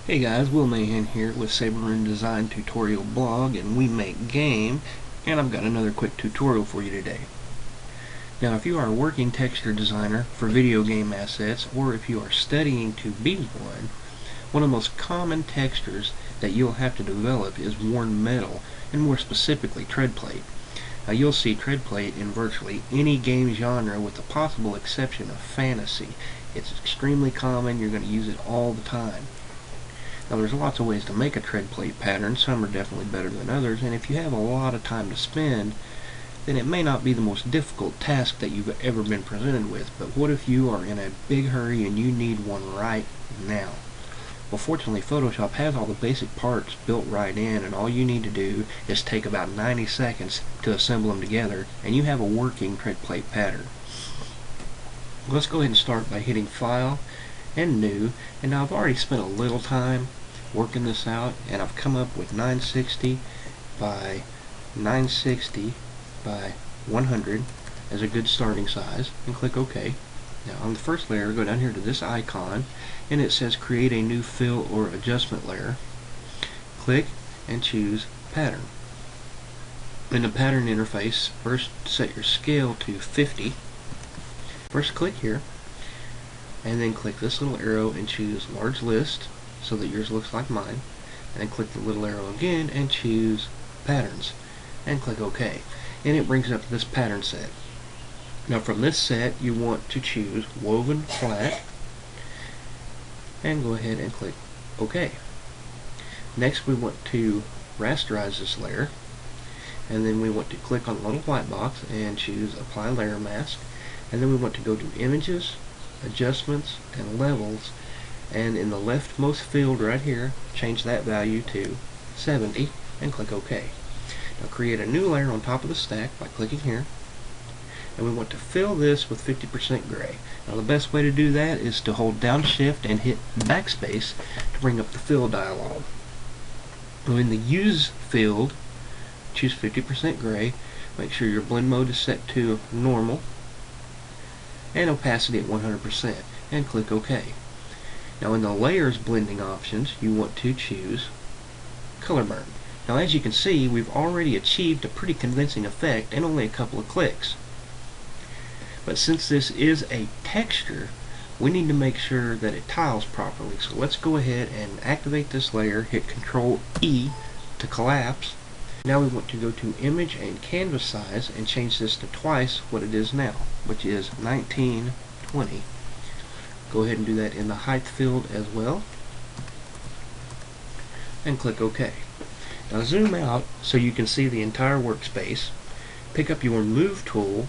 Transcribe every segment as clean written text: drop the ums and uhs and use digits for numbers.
Hey guys, Will Mahan here with Saberun Design Tutorial Blog, and we make game, and I've got another quick tutorial for you today. Now if you are a working texture designer for video game assets, or if you are studying to be one of the most common textures that you'll have to develop is worn metal, and more specifically treadplate. Now you'll see treadplate in virtually any game genre with the possible exception of fantasy. It's extremely common, you're going to use it all the time. Now there's lots of ways to make a treadplate pattern. Some are definitely better than others, and if you have a lot of time to spend, then it may not be the most difficult task that you've ever been presented with. But what if you are in a big hurry and you need one right now? Well, fortunately Photoshop has all the basic parts built right in, and all you need to do is take about 90 seconds to assemble them together, and you have a working treadplate pattern. Let's go ahead and start by hitting File and New, and now I've already spent a little time working this out, and I've come up with 960 by 960 by 100 as a good starting size, and click OK. Now on the first layer, go down here to this icon, and it says create a new fill or adjustment layer. Click and choose pattern. In the pattern interface, first set your scale to 50. First click here, and then click this little arrow and choose large list so that yours looks like mine, and then click the little arrow again and choose patterns and click OK, and it brings up this pattern set. Now from this set you want to choose woven flat and go ahead and click OK. Next we want to rasterize this layer, and then we want to click on the little white box and choose apply layer mask, and then we want to go to images, adjustments, and levels, and in the leftmost field right here change that value to 70 and click OK. Now create a new layer on top of the stack by clicking here, and we want to fill this with 50% gray. Now the best way to do that is to hold down shift and hit backspace to bring up the fill dialog. Now in the use field, choose 50% gray, make sure your blend mode is set to normal and opacity at 100%, and click OK. Now in the layers blending options you want to choose color burn. Now as you can see, we've already achieved a pretty convincing effect in only a couple of clicks. But since this is a texture, we need to make sure that it tiles properly. So let's go ahead and activate this layer, hit Control E to collapse. Now we want to go to image and canvas size and change this to twice what it is now, which is 1920. Go ahead and do that in the height field as well, and click OK. Now zoom out so you can see the entire workspace. Pick up your move tool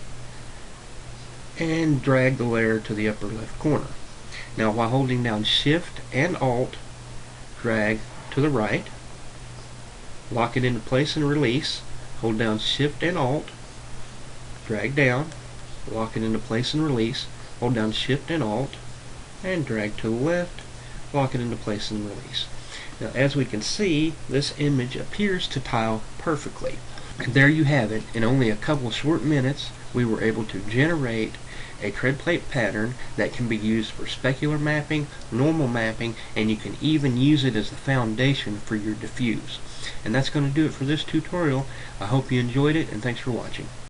and drag the layer to the upper left corner. Now while holding down shift and alt, drag to the right, lock it into place and release, hold down shift and alt, drag down, lock it into place and release, hold down shift and alt, and drag to the left, lock it into place and release. Now as we can see, this image appears to tile perfectly. And there you have it. In only a couple short minutes we were able to generate a treadplate pattern that can be used for specular mapping, normal mapping, and you can even use it as the foundation for your diffuse. And that's going to do it for this tutorial. I hope you enjoyed it, and thanks for watching.